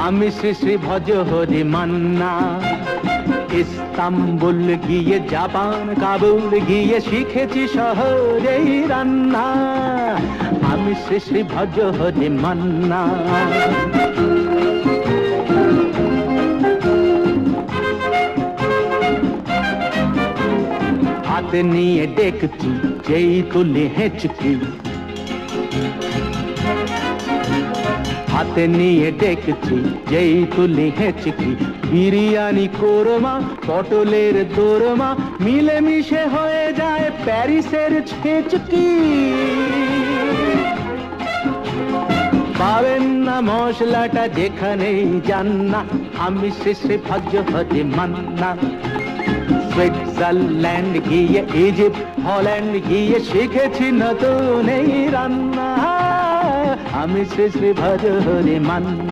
আমি শ্রী শ্রী ভজ হরি মান্না। ইস্তাম্বুল গিয়ে জাপান কাবুল গিয়ে শিখেছি শহরেই রান্না। আমি শ্রী শ্রী ভজ হরি মান্না। হাতে নিয়ে ডেকচি যেই তুলি হেঁচকি, হাতে নিয়ে ডেকচি যেই তুলি হেঁচকি, বিরিয়ানি কোরমা পটলের দোরমা মিলেমিশে হয়ে যায় প্যারিসের ছেচকি। পাবেন না মশলাটা যেখানেই যান না, আমি শ্রী শ্রী ভজ হরি মান্না। সুইজারল্যান্ড গিয়ে ইজিপ্ট হল্যান্ড গিয়ে শিখেছি নতুন এই রান্না। আমি শ্রী শ্রী ভজ হরি মান্না।